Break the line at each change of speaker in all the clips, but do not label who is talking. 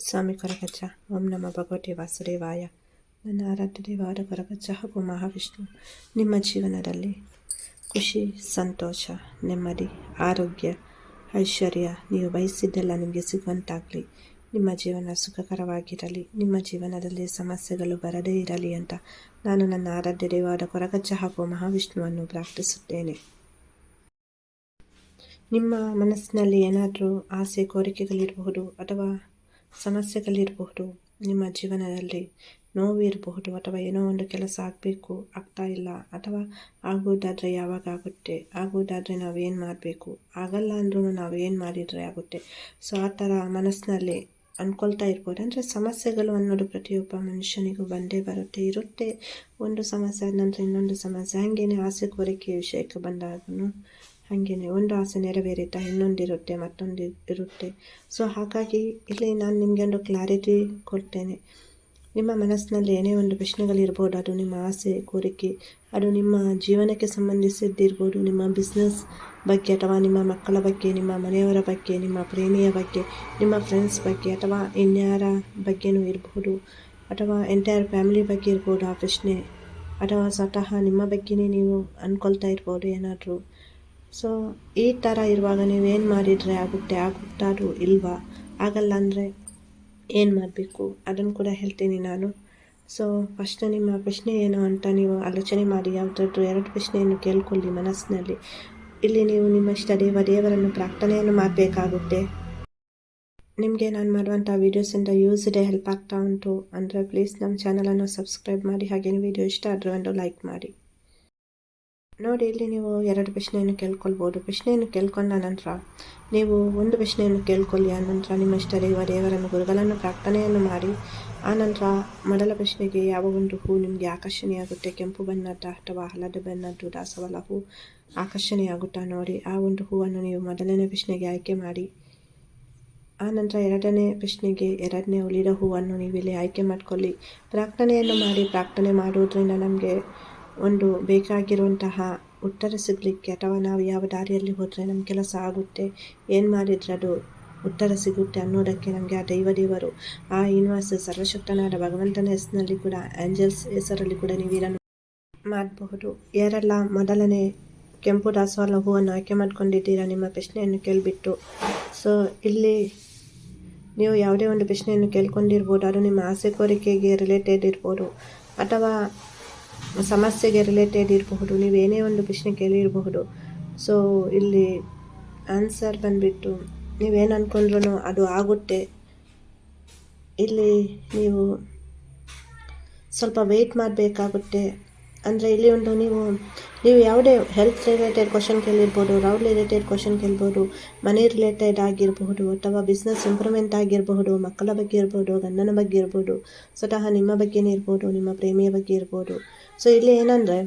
ಸ್ವಾಮಿ ಕೊರಗಜ್ಜ. ಓಂ ನಮ ಭಗವತಿ ವಾಸುದೇವಾಯ. ನನ್ನ ಆರಾಧ್ಯ ದೇವಾದ ಕೊರಗಜ್ಜ ಹಾಗೂ ಮಹಾವಿಷ್ಣು ನಿಮ್ಮ ಜೀವನದಲ್ಲಿ ಖುಷಿ, ಸಂತೋಷ, ನೆಮ್ಮದಿ, ಆರೋಗ್ಯ, ಐಶ್ವರ್ಯ ನೀವು ಬಯಸಿದ್ದೆಲ್ಲ ನಿಮಗೆ ಸಿಗುವಂತಾಗಲಿ. ನಿಮ್ಮ ಜೀವನ ಸುಖಕರವಾಗಿರಲಿ. ನಿಮ್ಮ ಜೀವನದಲ್ಲಿ ಸಮಸ್ಯೆಗಳು ಬರದೇ ಇರಲಿ ಅಂತ ನಾನು ನನ್ನ ಆರಾಧ್ಯ ದೇವಾದ ಕೊರಗಜ್ಜ ಹಾಗೂ ಮಹಾವಿಷ್ಣುವನ್ನು ಪ್ರಾರ್ಥಿಸುತ್ತೇನೆ. ನಿಮ್ಮ ಮನಸ್ಸಿನಲ್ಲಿ ಏನಾದರೂ ಆಸೆ, ಕೋರಿಕೆಗಳಿರಬಹುದು ಅಥವಾ ಸಮಸ್ಯೆಗಳಿರಬಹುದು. ನಿಮ್ಮ ಜೀವನದಲ್ಲಿ ನೋವು ಇರಬಹುದು ಅಥವಾ ಏನೋ ಒಂದು ಕೆಲಸ ಆಗಬೇಕು, ಆಗ್ತಾ ಇಲ್ಲ, ಅಥವಾ ಆಗೋದಾದರೆ ಯಾವಾಗ ಆಗುತ್ತೆ, ಆಗೋದಾದರೆ ನಾವೇನು ಮಾಡಬೇಕು, ಆಗಲ್ಲ ಅಂದ್ರೂ ನಾವೇನು ಮಾಡಿದರೆ ಆಗುತ್ತೆ. ಸೊ ಆ ಥರ ಮನಸ್ಸಿನಲ್ಲಿ ಅಂದ್ಕೊಳ್ತಾ ಇರ್ಬೋದು. ಅಂದರೆ ಸಮಸ್ಯೆಗಳು ಅನ್ನೋದು ಪ್ರತಿಯೊಬ್ಬ ಮನುಷ್ಯನಿಗೂ ಬಂದೇ ಬರುತ್ತೆ, ಇರುತ್ತೆ. ಒಂದು ಸಮಸ್ಯೆ ಆದ ನಂತರ ಇನ್ನೊಂದು ಸಮಸ್ಯೆ, ಹಾಗೇನೆ ಆಸೆ ಕೋರಿಕೆ ವಿಷಯಕ್ಕೆ ಬಂದಾಗೂ ಹಾಗೆಯೇ ಒಂದು ಆಸೆ ನೆರವೇರಿತಾ ಇನ್ನೊಂದಿರುತ್ತೆ, ಮತ್ತೊಂದು ಇರುತ್ತೆ. ಸೊ ಹಾಗಾಗಿ ಇಲ್ಲಿ ನಾನು ನಿಮಗೆ ಒಂದು ಕ್ಲಾರಿಟಿ ಕೊಡ್ತೇನೆ. ನಿಮ್ಮ ಮನಸ್ಸಿನಲ್ಲಿ ಏನೇ ಒಂದು ಪ್ರಶ್ನೆಗಳಿರ್ಬೋದು, ಅದು ನಿಮ್ಮ ಆಸೆ ಕೋರಿಕೆ, ಅದು ನಿಮ್ಮ ಜೀವನಕ್ಕೆ ಸಂಬಂಧಿಸಿದ್ದಿರ್ಬೋದು, ನಿಮ್ಮ ಬಿಸ್ನೆಸ್ ಬಗ್ಗೆ ಅಥವಾ ನಿಮ್ಮ ಮಕ್ಕಳ ಬಗ್ಗೆ, ನಿಮ್ಮ ಮನೆಯವರ ಬಗ್ಗೆ, ನಿಮ್ಮ ಪ್ರೇಮಿಯ ಬಗ್ಗೆ, ನಿಮ್ಮ ಫ್ರೆಂಡ್ಸ್ ಬಗ್ಗೆ ಅಥವಾ ಇನ್ಯಾರ ಬಗ್ಗೆನೂ ಇರಬಹುದು, ಅಥವಾ ಎಂಟೈರ್ ಫ್ಯಾಮಿಲಿ ಬಗ್ಗೆ ಇರ್ಬೋದು ಆ ಪ್ರಶ್ನೆ, ಅಥವಾ ಸ್ವತಃ ನಿಮ್ಮ ಬಗ್ಗೆನೇ ನೀವು ಅಂದ್ಕೊಳ್ತಾ ಇರ್ಬೋದು ಏನಾದರೂ. ಸೊ ಈ ಥರ ಇರುವಾಗ ನೀವೇನು ಮಾಡಿದರೆ ಆಗುತ್ತಾರೋ ಇಲ್ವಾ, ಆಗಲ್ಲ ಅಂದರೆ ಏನು ಮಾಡಬೇಕು ಅದನ್ನು ಕೂಡ ಹೇಳ್ತೀನಿ ನಾನು. ಸೊ ಫಸ್ಟ್ ನಿಮ್ಮ ಪ್ರಶ್ನೆ ಏನು ಅಂತ ನೀವು ಆಲೋಚನೆ ಮಾಡಿ. ಯಾವುದಾದ್ರೂ 2 ಪ್ರಶ್ನೆಯನ್ನು ಕೇಳ್ಕೊಳ್ಳಿ ಮನಸ್ಸಿನಲ್ಲಿ. ಇಲ್ಲಿ ನೀವು ನಿಮ್ಮ ಇಷ್ಟ ದೇವರನ್ನು ಪ್ರಾರ್ಥನೆಯನ್ನು ಮಾಡಬೇಕಾಗುತ್ತೆ. ನಿಮಗೆ ನಾನು ಮಾಡುವಂಥ ವೀಡಿಯೋಸಿಂದ ಯೂಸ್ ಇದೆ, ಹೆಲ್ಪ್ ಆಗ್ತಾ ಉಂಟು ಅಂದರೆ ಪ್ಲೀಸ್ ನಮ್ಮ ಚಾನಲನ್ನು ಸಬ್ಸ್ಕ್ರೈಬ್ ಮಾಡಿ. ಹಾಗೇನು ವಿಡಿಯೋ ಇಷ್ಟ ಆದರೆ ಒಂದು ಲೈಕ್ ಮಾಡಿ. ನೋಡಿ, ಇಲ್ಲಿ ನೀವು 2 ಪ್ರಶ್ನೆಯನ್ನು ಕೇಳ್ಕೊಳ್ಬೋದು. ಪ್ರಶ್ನೆಯನ್ನು ಕೇಳ್ಕೊಂಡ ನಂತರ ನೀವು ಒಂದು ಪ್ರಶ್ನೆಯನ್ನು ಕೇಳ್ಕೊಳ್ಳಿ. ಆನಂತರ ನಿಮ್ಮ ಇಷ್ಟ ದೇವರನ್ನು ಗುರುಗಳನ್ನು ಪ್ರಾರ್ಥನೆಯನ್ನು ಮಾಡಿ. ಆನಂತರ ಮೊದಲ ಪ್ರಶ್ನೆಗೆ ಯಾವ ಒಂದು ಹೂ ನಿಮಗೆ ಆಕರ್ಷಣೆಯಾಗುತ್ತೆ, ಕೆಂಪು ಬಣ್ಣದ ಅಥವಾ ಹಳದಿ ಬಣ್ಣದ್ದು ದಾಸವಾಳ ಹೂ ಆಕರ್ಷಣೆಯಾಗುತ್ತಾ ನೋಡಿ. ಆ ಒಂದು ಹೂವನ್ನು ನೀವು ಮೊದಲನೇ ಪ್ರಶ್ನೆಗೆ ಆಯ್ಕೆ ಮಾಡಿ. ಆನಂತರ 2ನೇ ಪ್ರಶ್ನೆಗೆ 2ನೇ ಉಳಿದ ಹೂವನ್ನು ನೀವಿಲ್ಲಿ ಆಯ್ಕೆ ಮಾಡ್ಕೊಳ್ಳಿ. ಪ್ರಾರ್ಥನೆಯನ್ನು ಮಾಡಿ. ಪ್ರಾರ್ಥನೆ ಮಾಡುವುದರಿಂದ ನಮಗೆ ಒಂದು ಬೇಕಾಗಿರುವಂತಹ ಉತ್ತರ ಸಿಗಲಿಕ್ಕೆ, ಅಥವಾ ನಾವು ಯಾವ ದಾರಿಯಲ್ಲಿ ಹೋದರೆ ನಮ್ಮ ಕೆಲಸ ಆಗುತ್ತೆ, ಏನು ಮಾಡಿದರೆ ಅದು ಉತ್ತರ ಸಿಗುತ್ತೆ ಅನ್ನೋದಕ್ಕೆ ನಮಗೆ ಆ ದೇವರು, ಆ ಯೂನಿವರ್ಸ್, ಸರ್ವಶಕ್ತನಾದ ಭಗವಂತನ ಹೆಸರಿನಲ್ಲಿ ಕೂಡ, ಆ್ಯಂಜಲ್ಸ್ ಹೆಸರಲ್ಲಿ ಕೂಡ ನೀವು ಇದನ್ನು ಮಾಡಬಹುದು. ಯಾರೆಲ್ಲ ಮೊದಲನೇ ಕೆಂಪು ದಾಸವಾಳ ಹೂವನ್ನು ಆಯ್ಕೆ ಮಾಡ್ಕೊಂಡಿದ್ದೀರಾ ನಿಮ್ಮ ಪ್ರಶ್ನೆಯನ್ನು ಕೇಳಿಬಿಟ್ಟು, ಸೊ ಇಲ್ಲಿ ನೀವು ಯಾವುದೇ ಒಂದು ಪ್ರಶ್ನೆಯನ್ನು ಕೇಳ್ಕೊಂಡಿರ್ಬೋದು. ಅದು ನಿಮ್ಮ ಆಸೆ ಕೋರಿಕೆಗೆ ರಿಲೇಟೆಡ್ ಇರ್ಬೋದು ಅಥವಾ ಸಮಸ್ಯೆಗೆ ರಿಲೇಟೆಡ್ ಇರಬಹುದು. ನೀವೇನೇ ಒಂದು ಪ್ರಶ್ನೆ ಕೇಳಿರಬಹುದು. ಸೊ ಇಲ್ಲಿ ಆನ್ಸರ್ ಬಂದುಬಿಟ್ಟು ನೀವೇನು ಅಂದ್ಕೊಂಡ್ರೂ ಅದು ಆಗುತ್ತೆ. ಇಲ್ಲಿ ನೀವು ಸ್ವಲ್ಪ ವೆಯ್ಟ್ ಮಾಡಬೇಕಾಗುತ್ತೆ. ಅಂದರೆ ಇಲ್ಲಿ ಒಂದು ನೀವು ಯಾವುದೇ ಹೆಲ್ತ್ ರಿಲೇಟೆಡ್ ಕ್ವಶನ್ ಕೇಳಿರ್ಬೋದು, ಲವ್ ರಿಲೇಟೆಡ್ ಕ್ವಶನ್ ಕೇಳ್ಬೋದು, ಮನಿ ರಿಲೇಟೆಡ್ ಆಗಿರಬಹುದು, ಅಥವಾ ಬಿಸ್ನೆಸ್ ಇಂಪ್ರೂವ್ಮೆಂಟ್ ಆಗಿರಬಹುದು, ಮಕ್ಕಳ ಬಗ್ಗೆ ಇರ್ಬೋದು, ಗಂಡನ ಬಗ್ಗೆ ಇರ್ಬೋದು, ಸ್ವತಃ ನಿಮ್ಮ ಬಗ್ಗೆನೇ ಇರ್ಬೋದು, ನಿಮ್ಮ ಪ್ರೇಮಿಯ ಬಗ್ಗೆ ಇರ್ಬೋದು. ಸೊ ಇಲ್ಲಿ ಏನಂದರೆ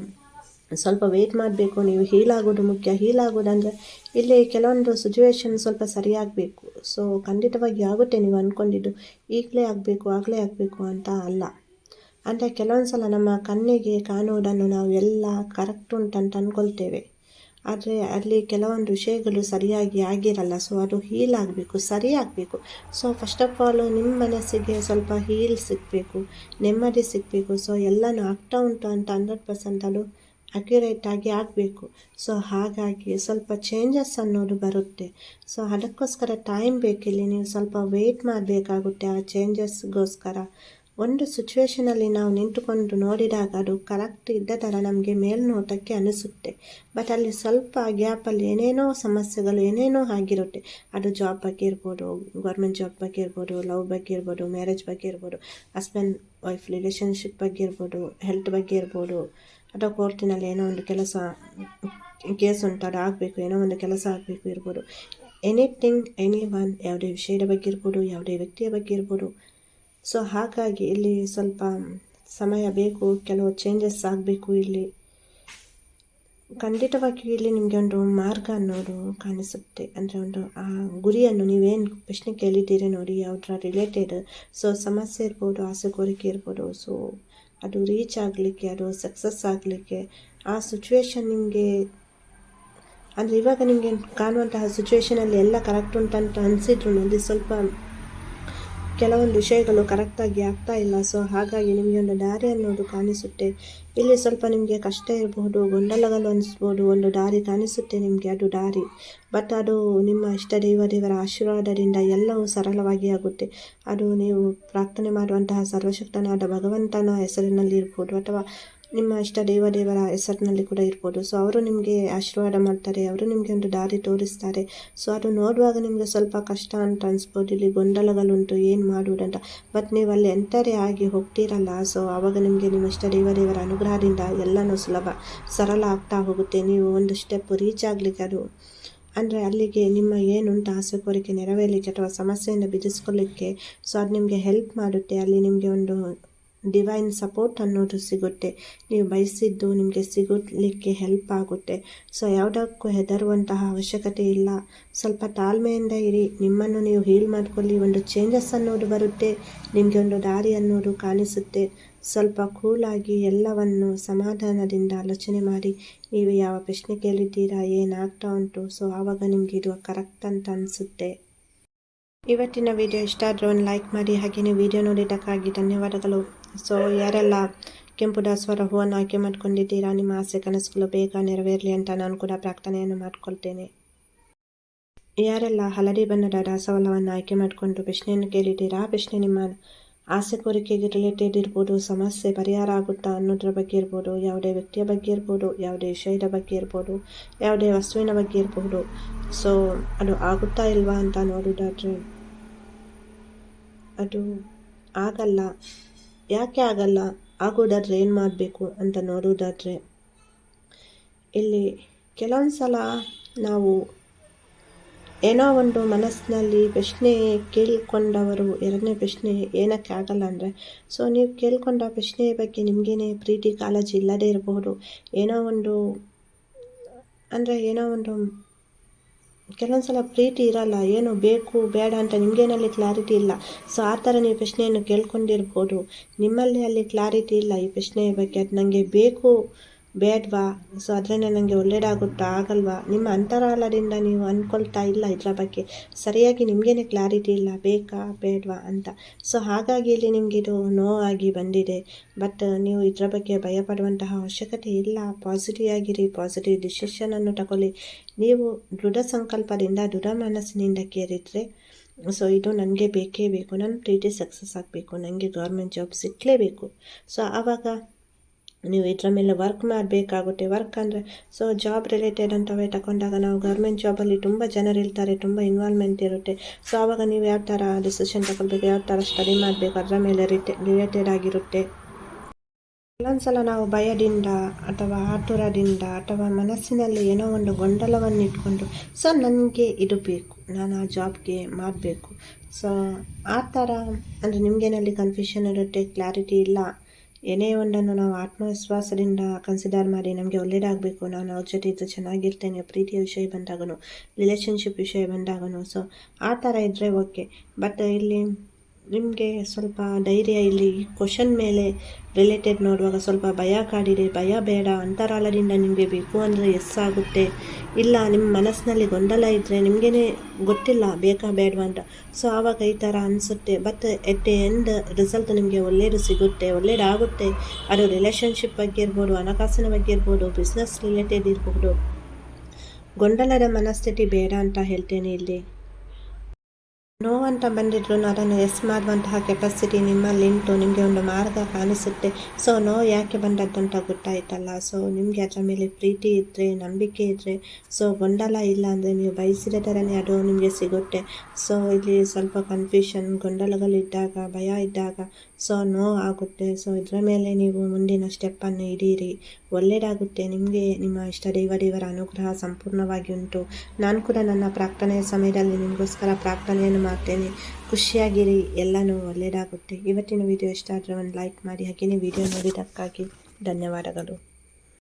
ಸ್ವಲ್ಪ ವೆಯ್ಟ್ ಮಾಡಬೇಕು. ನೀವು ಹೀಲ್ ಆಗೋದು ಮುಖ್ಯ. ಹೀಲ್ ಆಗೋದಂದರೆ ಇಲ್ಲಿ ಕೆಲವೊಂದು ಸಿಚುವೇಶನ್ ಸ್ವಲ್ಪ ಸರಿಯಾಗಬೇಕು. ಸೊ ಖಂಡಿತವಾಗಿ ಆಗುತ್ತೆ. ನೀವು ಅಂದ್ಕೊಂಡಿದ್ದು ಆಗಲೇ ಆಗಬೇಕು ಅಂತ ಅಲ್ಲ. ಅಂದರೆ ಕೆಲವೊಂದು ಸಲ ನಮ್ಮ ಕಣ್ಣಿಗೆ ಕಾಣುವುದನ್ನು ನಾವು ಎಲ್ಲ ಕರೆಕ್ಟ್ ಉಂಟಂತ ಅಂದ್ಕೊಳ್ತೇವೆ, ಆದರೆ ಅಲ್ಲಿ ಕೆಲವೊಂದು ವಿಷಯಗಳು ಸರಿಯಾಗಿ ಆಗಿರಲ್ಲ. ಸೊ ಅದು ಹೀಲ್ ಆಗಬೇಕು, ಸರಿಯಾಗಬೇಕು. ಸೊ ಫಸ್ಟ್ ಆಫ್ ಆಲ್ ನಿಮ್ಮ ಮನಸ್ಸಿಗೆ ಸ್ವಲ್ಪ ಹೀಲ್ ಸಿಗಬೇಕು, ನೆಮ್ಮದಿ ಸಿಗಬೇಕು. ಸೊ ಎಲ್ಲನೂ ಆಗ್ತಾ ಉಂಟು ಅಂತ 100% ಅದು ಅಕ್ಯುರೇಟಾಗಿ ಆಗಬೇಕು. ಸೊ ಹಾಗಾಗಿ ಸ್ವಲ್ಪ ಚೇಂಜಸ್ ಅನ್ನೋದು ಬರುತ್ತೆ. ಸೊ ಅದಕ್ಕೋಸ್ಕರ ಟೈಮ್ ಬೇಕಿಲ್ಲಿ. ನೀವು ಸ್ವಲ್ಪ ವೆಯ್ಟ್ ಮಾಡಬೇಕಾಗುತ್ತೆ ಆ ಚೇಂಜಸ್ಗೋಸ್ಕರ. ಒಂದು ಸಿಚುವೇಷನಲ್ಲಿ ನಾವು ನಿಂತುಕೊಂಡು ನೋಡಿದಾಗ ಅದು ಕರೆಕ್ಟ್ ಇದ್ದ ಥರ ನಮಗೆ ಮೇಲ್ನೋಟಕ್ಕೆ ಅನಿಸುತ್ತೆ. ಬಟ್ ಅಲ್ಲಿ ಸ್ವಲ್ಪ ಗ್ಯಾಪಲ್ಲಿ ಏನೇನೋ ಸಮಸ್ಯೆಗಳು ಏನೇನೋ ಆಗಿರುತ್ತೆ. ಅದು ಜಾಬ್ ಬಗ್ಗೆ ಇರ್ಬೋದು, ಗೌರ್ಮೆಂಟ್ ಜಾಬ್ ಬಗ್ಗೆ ಇರ್ಬೋದು, ಲವ್ ಬಗ್ಗೆ ಇರ್ಬೋದು, ಮ್ಯಾರೇಜ್ ಬಗ್ಗೆ ಇರ್ಬೋದು, ಹಸ್ಬೆಂಡ್ ವೈಫ್ ರಿಲೇಷನ್ಶಿಪ್ ಬಗ್ಗೆ ಇರ್ಬೋದು, ಹೆಲ್ತ್ ಬಗ್ಗೆ ಇರ್ಬೋದು, ಅಥವಾ ಕೋರ್ಟಿನಲ್ಲಿ ಏನೋ ಒಂದು ಕೆಲಸ ಕೇಸ್ ಉಂಟು ಅದು ಆಗಬೇಕು, ಏನೋ ಒಂದು ಕೆಲಸ ಆಗಬೇಕು ಇರ್ಬೋದು. ಎನಿಥಿಂಗ್, ಎನಿ ಯಾವುದೇ ವಿಷಯದ ಬಗ್ಗೆ ಇರ್ಬೋದು, ಯಾವುದೇ ವ್ಯಕ್ತಿಯ ಬಗ್ಗೆ ಇರ್ಬೋದು. ಸೊ ಹಾಗಾಗಿ ಇಲ್ಲಿ ಸ್ವಲ್ಪ ಸಮಯ ಬೇಕು, ಕೆಲವು ಚೇಂಜಸ್ ಆಗಬೇಕು. ಇಲ್ಲಿ ಖಂಡಿತವಾಗಿಯೂ ಇಲ್ಲಿ ನಿಮಗೆ ಒಂದು ಮಾರ್ಗ ಅನ್ನೋದು ಕಾಣಿಸುತ್ತೆ. ಅಂದರೆ ಒಂದು ಆ ಗುರಿಯನ್ನು ನೀವೇನು ಪ್ರಶ್ನೆ ಕೇಳಿದ್ದೀರಿ ನೋಡಿ, ಯಾವುದರ ರಿಲೇಟೆಡ್. ಸೊ ಸಮಸ್ಯೆ ಇರ್ಬೋದು, ಆಸೆ ಕೋರಿಕೆ ಇರ್ಬೋದು. ಸೊ ಅದು ರೀಚ್ ಆಗಲಿಕ್ಕೆ, ಅದು ಸಕ್ಸಸ್ ಆಗಲಿಕ್ಕೆ ಆ ಸಿಚುವೇಶನ್ ನಿಮಗೆ, ಅಂದರೆ ಇವಾಗ ನಿಮಗೆ ಕಾಣುವಂತಹ ಸಿಚುವೇಷನಲ್ಲಿ ಎಲ್ಲ ಕರೆಕ್ಟ್ ಉಂಟಂತ ಅನಿಸಿದ್ರು ಅಲ್ಲಿ ಸ್ವಲ್ಪ ಕೆಲವೊಂದು ವಿಷಯಗಳು ಕರೆಕ್ಟಾಗಿ ಆಗ್ತಾ ಇಲ್ಲ. ಸೊ ಹಾಗಾಗಿ ನಿಮಗೆ ಒಂದು ದಾರಿ ಅನ್ನೋದು ಕಾಣಿಸುತ್ತೆ. ಇಲ್ಲಿ ಸ್ವಲ್ಪ ನಿಮಗೆ ಕಷ್ಟ ಇರಬಹುದು, ಗೊಂದಲಗಳು ಅನಿಸ್ಬೋದು. ಒಂದು ದಾರಿ ಕಾಣಿಸುತ್ತೆ ನಿಮಗೆ, ಅದು ದಾರಿ. ಬಟ್ ಅದು ನಿಮ್ಮ ಇಷ್ಟ ದೇವರ ಆಶೀರ್ವಾದದಿಂದ ಎಲ್ಲವೂ ಸರಳವಾಗಿ ಆಗುತ್ತೆ. ಅದು ನೀವು ಪ್ರಾರ್ಥನೆ ಮಾಡುವಂತಹ ಸರ್ವಶಕ್ತನಾದ ಭಗವಂತನ ಹೆಸರಿನಲ್ಲಿ ಇರ್ಬೋದು, ಅಥವಾ ನಿಮ್ಮ ಇಷ್ಟ ದೇವರ ಹೆಸರಿನಲ್ಲಿ ಕೂಡ ಇರ್ಬೋದು. ಸೊ ಅವರು ನಿಮಗೆ ಆಶೀರ್ವಾದ ಮಾಡ್ತಾರೆ, ಅವರು ನಿಮಗೆ ಒಂದು ದಾರಿ ತೋರಿಸ್ತಾರೆ. ಸೊ ಅದು ನೋಡುವಾಗ ನಿಮಗೆ ಸ್ವಲ್ಪ ಕಷ್ಟ ಅಂತ ಅನಿಸ್ಬೋದು, ಇಲ್ಲಿ ಗೊಂದಲಗಳುಂಟು, ಏನು ಮಾಡುವುದಂತ. ಬಟ್ ನೀವು ಅಲ್ಲಿ ಎಂಟರೇ ಆಗಿ ಹೋಗ್ತೀರಲ್ಲ, ಸೊ ಆವಾಗ ನಿಮಗೆ ನಿಮ್ಮ ಇಷ್ಟ ದೇವರ ಅನುಗ್ರಹದಿಂದ ಎಲ್ಲನೂ ಸರಳ ಆಗ್ತಾ ಹೋಗುತ್ತೆ. ನೀವು ಒಂದು ಸ್ಟೆಪ್ ರೀಚ್ ಆಗಲಿಕ್ಕೆ, ಅದು ಅಂದರೆ ಅಲ್ಲಿಗೆ ನಿಮ್ಮ ಏನುಂಟು ಆಸೆ ಕೋರಿಕೆ ನೆರವೇರಲಿಕ್ಕೆ ಅಥವಾ ಸಮಸ್ಯೆಯಿಂದ ಬಿಡಿಸ್ಕೊಳ್ಳಿಕ್ಕೆ, ಸೊ ಅದು ನಿಮಗೆ ಹೆಲ್ಪ್ ಮಾಡುತ್ತೆ. ಅಲ್ಲಿ ನಿಮಗೆ ಒಂದು ಡಿವೈನ್ ಸಪೋರ್ಟ್ ಅನ್ನೋದು ಸಿಗುತ್ತೆ. ನೀವು ಬಯಸಿದ್ದು ನಿಮಗೆ ಸಿಗಲಿಕ್ಕೆ ಹೆಲ್ಪ್ ಆಗುತ್ತೆ. ಸೊ ಯಾವುದಕ್ಕೂ ಹೆದರುವಂತಹ ಅವಶ್ಯಕತೆ ಇಲ್ಲ. ಸ್ವಲ್ಪ ತಾಳ್ಮೆಯಿಂದ ಇರಿ, ನಿಮ್ಮನ್ನು ನೀವು ಹೀಲ್ ಮಾಡ್ಕೊಳ್ಳಿ. ಒಂದು ಚೇಂಜಸ್ ಅನ್ನೋದು ಬರುತ್ತೆ, ನಿಮಗೆ ಒಂದು ದಾರಿ ಅನ್ನೋದು ಕಾಣಿಸುತ್ತೆ. ಸ್ವಲ್ಪ ಕೂಲಾಗಿ ಎಲ್ಲವನ್ನು ಸಮಾಧಾನದಿಂದ ಆಲೋಚನೆ ಮಾಡಿ. ನೀವು ಯಾವ ಪ್ರಶ್ನೆ ಕೇಳಿದ್ದೀರಾ, ಏನಾಗ್ತಾ ಉಂಟು, ಸೊ ಆವಾಗ ನಿಮಗೆ ಇದು ಕರೆಕ್ಟ್ ಅಂತ ಅನಿಸುತ್ತೆ. ಇವತ್ತಿನ ವಿಡಿಯೋ ಇಷ್ಟ ಆದರೆ ಒಂದು ಲೈಕ್ ಮಾಡಿ. ಹಾಗೆಯೇ ವಿಡಿಯೋ ನೋಡಿದ್ದಕ್ಕಾಗಿ ಧನ್ಯವಾದಗಳು. ಸೊ ಯಾರೆಲ್ಲ ಕೆಂಪು ದಾಸವಾಳ ಹೂವನ್ನು ಆಯ್ಕೆ ಮಾಡ್ಕೊಂಡಿದ್ದೀರಾ, ನಿಮ್ಮ ಆಸೆ ಕನಸುಗಳು ಬೇಗ ನೆರವೇರಲಿ ಅಂತ ನಾನು ಕೂಡ ಪ್ರಾರ್ಥನೆಯನ್ನು ಮಾಡ್ಕೊಳ್ತೇನೆ. ಯಾರೆಲ್ಲ ಹಳದಿ ಬಣ್ಣದ ದಾಸವಾಳವನ್ನು ಆಯ್ಕೆ ಮಾಡಿಕೊಂಡು ಪ್ರಶ್ನೆಯನ್ನು ಕೇಳಿದ್ದೀರಾ, ಆ ಪ್ರಶ್ನೆ ನಿಮ್ಮ ಆಸೆ ಕೋರಿಕೆಗೆ ರಿಲೇಟೆಡ್ ಇರ್ಬೋದು, ಸಮಸ್ಯೆ ಪರಿಹಾರ ಆಗುತ್ತಾ ಅನ್ನೋದ್ರ ಬಗ್ಗೆ ಇರ್ಬೋದು, ಯಾವುದೇ ವ್ಯಕ್ತಿಯ ಬಗ್ಗೆ ಇರ್ಬೋದು, ಯಾವುದೇ ವಿಷಯದ ಬಗ್ಗೆ ಇರ್ಬೋದು, ಯಾವುದೇ ವಸ್ತುವಿನ ಬಗ್ಗೆ ಇರಬಹುದು. ಸೊ ಅದು ಆಗುತ್ತಾ ಇಲ್ವಾ ಅಂತ ನೋಡೋದಾದರೆ ಅದು ಆಗಲ್ಲ. ಯಾಕೆ ಆಗಲ್ಲ, ಆಗೋದಾದರೆ ಏನು ಮಾಡಬೇಕು ಅಂತ ನೋಡೋದಾದರೆ, ಇಲ್ಲಿ ಕೆಲವೊಂದು ಸಲ ನಾವು ಏನೋ ಒಂದು ಮನಸ್ಸಿನಲ್ಲಿ ಪ್ರಶ್ನೆ ಕೇಳಿಕೊಂಡವರು ಎರಡನೇ ಪ್ರಶ್ನೆ ಏನಕ್ಕೆ ಆಗಲ್ಲ ಅಂದರೆ, ಸೊ ನೀವು ಕೇಳಿಕೊಂಡ ಪ್ರಶ್ನೆಯ ಬಗ್ಗೆ ನಿಮಗೇನೆ ಪ್ರೀತಿ ಕಾಳಜಿ ಇಲ್ಲದೇ ಇರಬಹುದು. ಏನೋ ಒಂದು ಕೆಲವೊಂದು ಸಲ ಪ್ರೀತಿ ಇರಲ್ಲ, ಏನು ಬೇಕು ಬೇಡ ಅಂತ ನಿಮಗೇನಲ್ಲಿ ಕ್ಲಾರಿಟಿ ಇಲ್ಲ. ಸೊ ಆ ಥರ ನೀವು ಪ್ರಶ್ನೆಯನ್ನು ಕೇಳ್ಕೊಂಡಿರ್ಬೋದು. ನಿಮ್ಮಲ್ಲಿ ಅಲ್ಲಿ ಕ್ಲಾರಿಟಿ ಇಲ್ಲ ಈ ಪ್ರಶ್ನೆಯ ಬಗ್ಗೆ, ಅದು ನನಗೆ ಬೇಕು ಬೇಡವಾ, ಸೊ ಅದರಿಂದ ನನಗೆ ಒಳ್ಳೆಯದಾಗುತ್ತಾ ಆಗಲ್ವಾ, ನಿಮ್ಮ ಅಂತರಾಳದಿಂದ ನೀವು ಅಂದ್ಕೊಳ್ತಾ ಇಲ್ಲ ಇದರ ಬಗ್ಗೆ. ಸರಿಯಾಗಿ ನಿಮಗೇನೆ ಕ್ಲಾರಿಟಿ ಇಲ್ಲ, ಬೇಕಾ ಬೇಡವಾ ಅಂತ. ಸೊ ಹಾಗಾಗಿ ಇಲ್ಲಿ ನಿಮಗೆ ಇದು ನೋವಾಗಿ ಬಂದಿದೆ. ಬಟ್ ನೀವು ಇದರ ಬಗ್ಗೆ ಭಯಪಡುವಂತಹ ಅವಶ್ಯಕತೆ ಇಲ್ಲ. ಪಾಸಿಟಿವ್ ಆಗಿರಿ, ಪಾಸಿಟಿವ್ ಡಿಸಿಷನನ್ನು ತಗೊಳ್ಳಿ. ನೀವು ದೃಢ ಸಂಕಲ್ಪದಿಂದ, ದೃಢ ಮನಸ್ಸಿನಿಂದ ಕೇಳಿದರೆ, ಸೊ ಇದು ನನಗೆ ಬೇಕೇ ಬೇಕು, ನನ್ನ ಪ್ರೀತಿ ಸಕ್ಸಸ್ ಆಗಬೇಕು, ನನಗೆ ಗೌರ್ಮೆಂಟ್ ಜಾಬ್ ಸಿಕ್ಕಲೇಬೇಕು. ಸೊ ಆವಾಗ ನೀವು ಇದರ ಮೇಲೆ ವರ್ಕ್ ಮಾಡಬೇಕಾಗುತ್ತೆ. ವರ್ಕ್ ಅಂದರೆ ಸೊ ಜಾಬ್ ರಿಲೇಟೆಡ್ ಅಂತವೇ ತಗೊಂಡಾಗ, ನಾವು ಗೌರ್ಮೆಂಟ್ ಜಾಬಲ್ಲಿ ತುಂಬ ಜನರು ಇರ್ತಾರೆ, ತುಂಬ ಇನ್ವಾಲ್ವ್ಮೆಂಟ್ ಇರುತ್ತೆ. ಸೊ ಆವಾಗ ನೀವು ಯಾವ ಥರ ಡಿಸಿಷನ್ ತಗೊಳ್ಬೇಕು, ಯಾವ ಥರ ಸ್ಟಡಿ ಮಾಡಬೇಕು, ಅದರ ಮೇಲೆ ರಿಲೇಟೆಡ್ ಆಗಿರುತ್ತೆ. ಕೆಲವೊಂದು ಸಲ ನಾವು ಭಯದಿಂದ ಅಥವಾ ಆತುರದಿಂದ ಅಥವಾ ಮನಸ್ಸಿನಲ್ಲಿ ಏನೋ ಒಂದು ಗೊಂದಲವನ್ನು ಇಟ್ಕೊಂಡು, ಸೊ ನನಗೆ ಇದು ಬೇಕು, ನಾನು ಆ ಜಾಬ್ಗೆ ಮಾಡಬೇಕು, ಸೊ ಆ ಥರ ಅಂದರೆ ನಿಮಗೇನಲ್ಲಿ ಕನ್ಫ್ಯೂಷನ್ ಇರುತ್ತೆ, ಕ್ಲಾರಿಟಿ ಇಲ್ಲ. ಏನೇ ಒಂದನ್ನು ನಾವು ಆತ್ಮವಿಶ್ವಾಸದಿಂದ ಕನ್ಸಿಡರ್ ಮಾಡಿ, ನಮಗೆ ಒಳ್ಳೆಯದಾಗಬೇಕು, ನಾನು ಅವ್ರ ಜೊತೆ ಇದ್ದು ಚೆನ್ನಾಗಿರ್ತೇನೆ, ಪ್ರೀತಿಯ ವಿಷಯ ಬಂದಾಗನು, ರಿಲೇಷನ್ಶಿಪ್ ವಿಷಯ ಬಂದಾಗನು, ಸೊ ಆ ಥರ ಇದ್ದರೆ ಓಕೆ. ಬಟ್ ಇಲ್ಲಿ ನಿಮಗೆ ಸ್ವಲ್ಪ ಧೈರ್ಯ, ಇಲ್ಲಿ ಕ್ವಶನ್ ಮೇಲೆ ರಿಲೇಟೆಡ್ ನೋಡುವಾಗ ಸ್ವಲ್ಪ ಭಯ ಕಾಡಿದೆ. ಭಯ ಬೇಡ, ಅಂತರಾಳದಿಂದ ನಿಮಗೆ ಬೇಕು ಅಂದರೆ ಎಸ್ ಆಗುತ್ತೆ. ಇಲ್ಲ ನಿಮ್ಮ ಮನಸ್ಸಿನಲ್ಲಿ ಗೊಂದಲ ಇದ್ದರೆ ನಿಮಗೇನೆ ಗೊತ್ತಿಲ್ಲ ಬೇಕಾ ಬೇಡವಾ ಅಂತ, ಸೊ ಆವಾಗ ಈ ಥರ ಅನಿಸುತ್ತೆ. But at the end result ನಿಮಗೆ ಒಳ್ಳೆಯದು ಸಿಗುತ್ತೆ, ಒಳ್ಳೆಯದಾಗುತ್ತೆ. ಅದು ರಿಲೇಷನ್ಶಿಪ್ ಬಗ್ಗೆ ಇರ್ಬೋದು, ಹಣಕಾಸಿನ ಬಗ್ಗೆ ಇರ್ಬೋದು, ಬಿಸ್ನೆಸ್ ರಿಲೇಟೆಡ್ ಇರ್ಬೋದು. ಗೊಂದಲದ ಮನಸ್ಥಿತಿ ಬೇಡ ಅಂತ ಹೇಳ್ತೇನೆ. ಇಲ್ಲಿ ನೋವಂತ ಬಂದಿದ್ರು ಅದನ್ನು ಎಸ್ ಮಾಡುವಂತಹ ಕೆಪಾಸಿಟಿ ನಿಮ್ಮಲ್ಲಿಂಟು, ನಿಮಗೆ ಒಂದು ಮಾರ್ಗ ಕಾಣಿಸುತ್ತೆ. ಸೊ ನೋವು ಯಾಕೆ ಬಂದದ್ದಂತ ಗೊತ್ತಾಯ್ತಲ್ಲ. ಸೊ ನಿಮಗೆ ಅದರ ಮೇಲೆ ಪ್ರೀತಿ ಇದ್ದರೆ, ನಂಬಿಕೆ ಇದ್ದರೆ, ಸೊ ಗೊಂದಲ ಇಲ್ಲ ಅಂದರೆ ನೀವು ಬಯಸಿದ ಥರನೇ ಅದು ನಿಮಗೆ ಸಿಗುತ್ತೆ. ಸೊ ಇಲ್ಲಿ ಸ್ವಲ್ಪ ಕನ್ಫ್ಯೂಷನ್, ಗೊಂದಲಗಳಿದ್ದಾಗ, ಭಯ ಇದ್ದಾಗ ಸೊ ನೋವು ಆಗುತ್ತೆ. ಸೊ ಇದರ ಮೇಲೆ ನೀವು ಮುಂದಿನ ಸ್ಟೆಪ್ಪನ್ನು ಹಿಡೀರಿ, ಒಳ್ಳೆಯದಾಗುತ್ತೆ. ನಿಮಗೆ ನಿಮ್ಮ ಇಷ್ಟ ದೇವರ ಅನುಗ್ರಹ ಸಂಪೂರ್ಣವಾಗಿ ಉಂಟು. ನಾನು ಕೂಡ ನನ್ನ ಪ್ರಾರ್ಥನೆಯ ಸಮಯದಲ್ಲಿ ನಿಮಗೋಸ್ಕರ ಪ್ರಾರ್ಥನೆಯನ್ನು ಮಾಡ್ತೇನೆ. ಖುಷಿಯಾಗಿರಿ, ಎಲ್ಲನೂ ಒಳ್ಳೆಯದಾಗುತ್ತೆ. ಇವತ್ತಿನ ವಿಡಿಯೋ ಇಷ್ಟ ಆದರೆ ಒಂದು ಲೈಕ್ ಮಾಡಿ. ಹಾಗೆಯೇ ವಿಡಿಯೋ ನೋಡಿದ್ದಕ್ಕಾಗಿ ಧನ್ಯವಾದಗಳು.